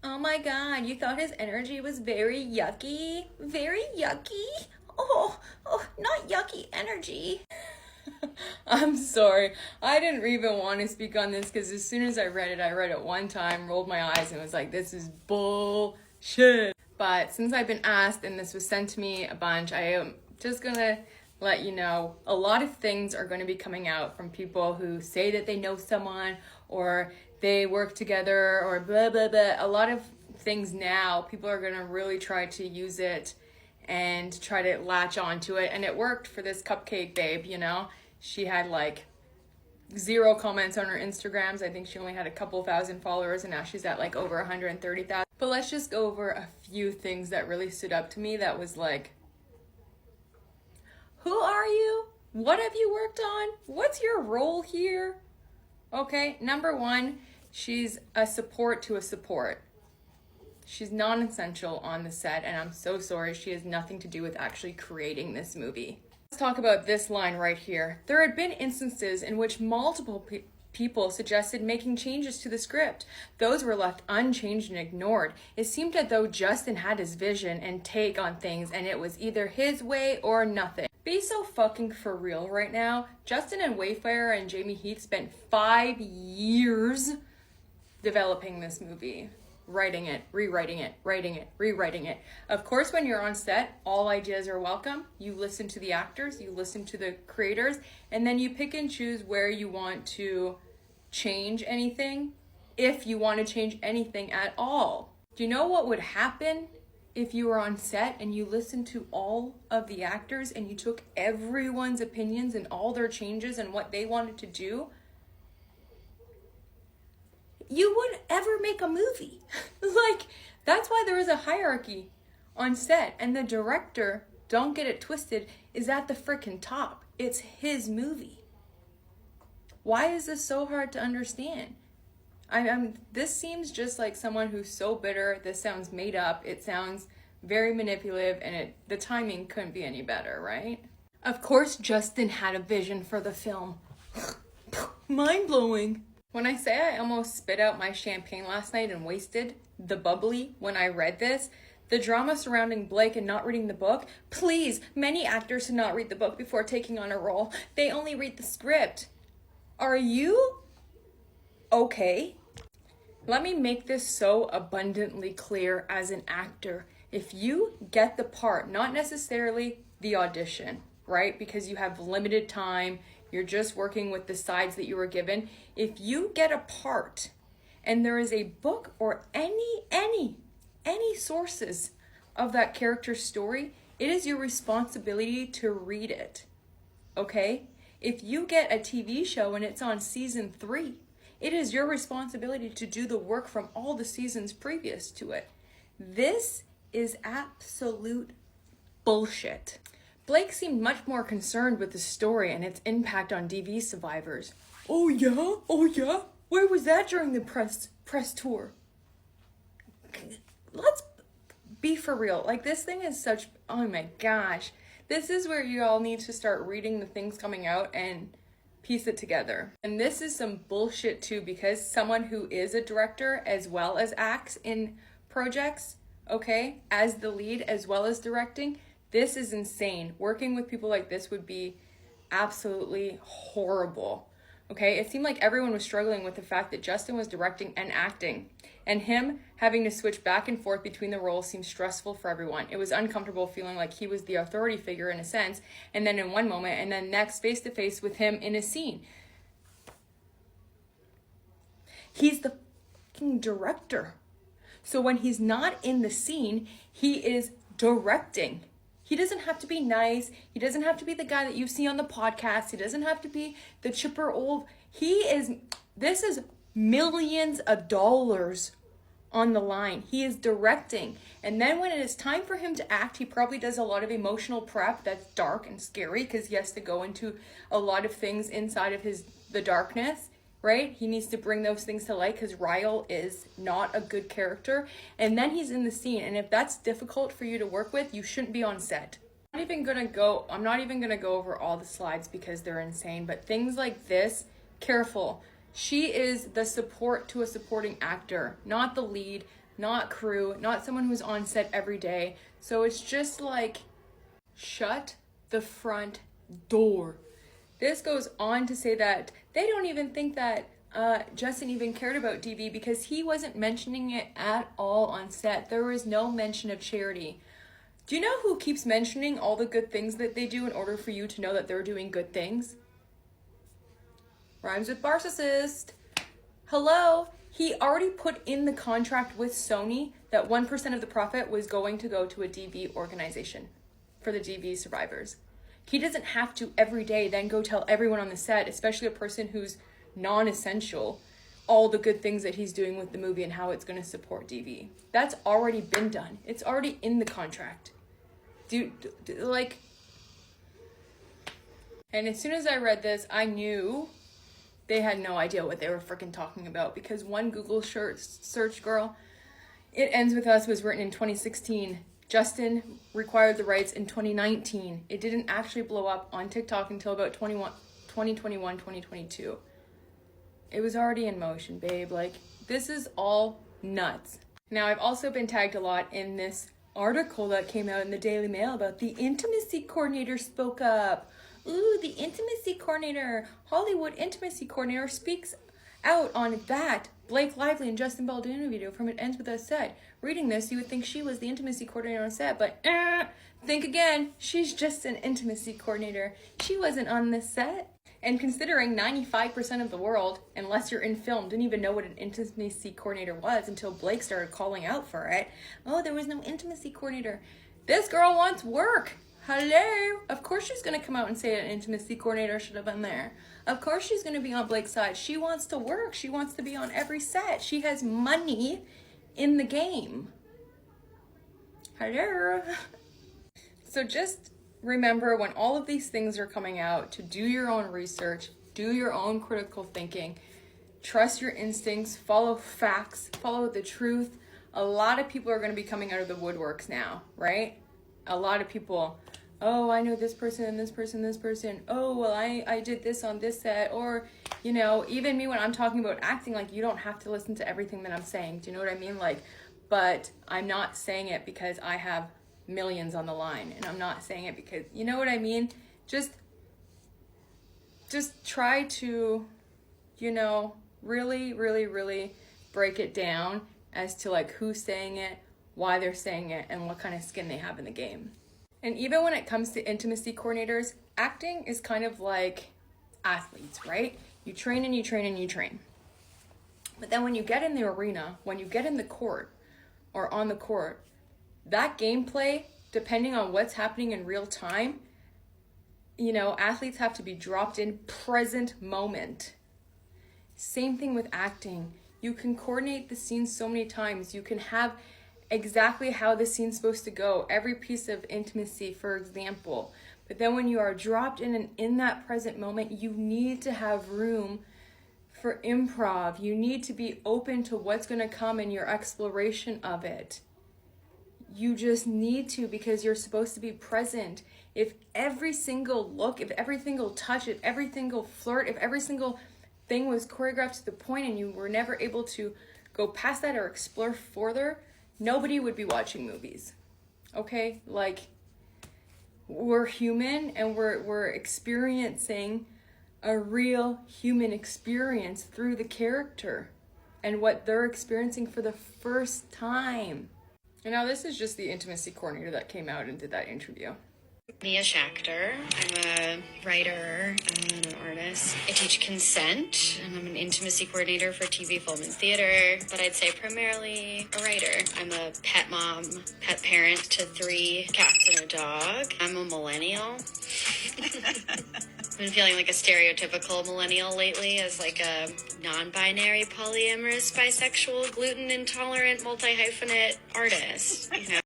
Oh my god, you thought his energy was very yucky? Very yucky? Oh, not yucky energy. I'm sorry. I didn't even want to speak on this because as soon as I read it one time, rolled my eyes, and was like, this is bullshit. But since I've been asked and this was sent to me a bunch, I am just gonna let you know a lot of things are going to be coming out from people who say that they know someone or they work together or blah blah blah. A lot of things now, people are going to really try to use it and try to latch onto it, and it worked for this cupcake babe. She had like 0 comments on her Instagrams. I think she only had a couple thousand followers, and now she's at like over 130,000. But let's just go over a few things that really stood up to me that was like, who are you? What have you worked on? What's your role here? Okay, number 1, she's a support to a support. She's non-essential on the set, and I'm so sorry. She has nothing to do with actually creating this movie. Let's talk about this line right here. There had been instances in which multiple people suggested making changes to the script. Those were left unchanged and ignored. It seemed as though Justin had his vision and take on things, and it was either his way or nothing. Be so fucking for real right now. Justin and Wayfarer and Jamie Heath spent 5 years developing this movie. Writing it, rewriting it, writing it, rewriting it. Of course, when you're on set, all ideas are welcome. You listen to the actors, you listen to the creators, and then you pick and choose where you want to change anything, if you want to change anything at all. Do you know what would happen if you were on set and you listened to all of the actors and you took everyone's opinions and all their changes and what they wanted to do? You wouldn't ever make a movie. Like, that's why there is a hierarchy on set, and the director, don't get it twisted, is at the frickin' top. It's his movie. Why is this so hard to understand? This seems just like someone who's so bitter. This sounds made up. It sounds very manipulative, and the timing couldn't be any better, right? Of course, Justin had a vision for the film. Mind-blowing. When I say I almost spit out my champagne last night and wasted the bubbly when I read this, the drama surrounding Blake and not reading the book, please, many actors do not read the book before taking on a role. They only read the script. Are you okay? Let me make this so abundantly clear as an actor. If you get the part, not necessarily the audition, right? Because you have limited time, you're just working with the sides that you were given. If you get a part and there is a book or any sources of that character's story, it is your responsibility to read it, okay? If you get a TV show and it's on season 3, it is your responsibility to do the work from all the seasons previous to it. This is absolute bullshit. Blake seemed much more concerned with the story and its impact on DV survivors. Oh yeah? Where was that during the press tour? Let's be for real. Like, this thing is such, oh my gosh. This is where you all need to start reading the things coming out and piece it together. And this is some bullshit too, because someone who is a director as well as acts in projects, okay, as the lead as well as directing, this is insane. Working with people like this would be absolutely horrible. Okay, it seemed like everyone was struggling with the fact that Justin was directing and acting, and him having to switch back and forth between the roles seemed stressful for everyone. It was uncomfortable feeling like he was the authority figure in a sense, and then in one moment, and then next face to face with him in a scene. He's the fucking director. So when he's not in the scene, he is directing. He doesn't have to be nice. He doesn't have to be the guy that you see on the podcast. He doesn't have to be the chipper old. This is millions of dollars on the line. He is directing. And then when it is time for him to act, he probably does a lot of emotional prep that's dark and scary because he has to go into a lot of things inside of the darkness. Right? He needs to bring those things to light because Ryle is not a good character. And then he's in the scene. And if that's difficult for you to work with, you shouldn't be on set. I'm not even gonna go over all the slides because they're insane. But things like this, careful. She is the support to a supporting actor, not the lead, not crew, not someone who's on set every day. So it's just like, shut the front door. This goes on to say that they don't even think that Justin even cared about DV because he wasn't mentioning it at all on set. There was no mention of charity. Do you know who keeps mentioning all the good things that they do in order for you to know that they're doing good things? Rhymes with narcissist. Hello? He already put in the contract with Sony that 1% of the profit was going to go to a DV organization for the DV survivors. He doesn't have to every day then go tell everyone on the set, especially a person who's non-essential, all the good things that he's doing with the movie and how it's going to support DV. That's already been done. It's already in the contract. And as soon as I read this, I knew they had no idea what they were freaking talking about, because one Google search, girl, It Ends With Us was written in 2016. Justin required the rights in 2019. It didn't actually blow up on TikTok until about 2021, 2022. It was already in motion, babe. Like, this is all nuts. Now, I've also been tagged a lot in this article that came out in the Daily Mail about the intimacy coordinator spoke up. Ooh, the intimacy coordinator, Hollywood intimacy coordinator speaks out on that Blake Lively and Justin Baldwin video from It Ends With Us set. Reading this, you would think she was the intimacy coordinator on set, but think again, she's just an intimacy coordinator. She wasn't on this set. And considering 95% of the world, unless you're in film, didn't even know what an intimacy coordinator was until Blake started calling out for it. Oh, there was no intimacy coordinator. This girl wants work. Hello. Of course she's going to come out and say an intimacy coordinator should have been there. Of course she's going to be on Blake's side. She wants to work. She wants to be on every set. She has money in the game. Hello. So just remember, when all of these things are coming out, to do your own research, do your own critical thinking, trust your instincts, follow facts, follow the truth. A lot of people are going to be coming out of the woodworks now, right? A lot of people, oh, I know this person and this person, this person. Oh, well, I did this on this set. Or, you know, even me when I'm talking about acting, like, you don't have to listen to everything that I'm saying. Do you know what I mean? Like, but I'm not saying it because I have millions on the line, and I'm not saying it because, you know what I mean? Just try to, you know, really, really, really break it down as to like who's saying it, why they're saying it, and what kind of skin they have in the game. And even when it comes to intimacy coordinators, acting is kind of like athletes, right? You train and you train and you train. But then when you get in the arena, when you get in the court or on the court, that gameplay, depending on what's happening in real time, you know, athletes have to be dropped in present moment. Same thing with acting. You can coordinate the scene so many times. You can have exactly how the scene's supposed to go, every piece of intimacy, for example. But then when you are dropped in and in that present moment, you need to have room for improv. You need to be open to what's going to come in your exploration of it. You just need to, because you're supposed to be present. If every single look, if every single touch, if every single flirt, if every single thing was choreographed to the point and you were never able to go past that or explore further, nobody would be watching movies. Okay? Like, we're human and we're experiencing a real human experience through the character and what they're experiencing for the first time. And now this is just the intimacy coordinator that came out and did that interview. Mia Schachter. I'm a writer and an artist. I teach consent, and I'm an intimacy coordinator for TV, film, and theater, but I'd say primarily a writer. I'm a pet mom, pet parent to 3 cats and a dog. I'm a millennial. I've been feeling like a stereotypical millennial lately as like a non-binary, polyamorous, bisexual, gluten-intolerant, multi-hyphenate artist, you know?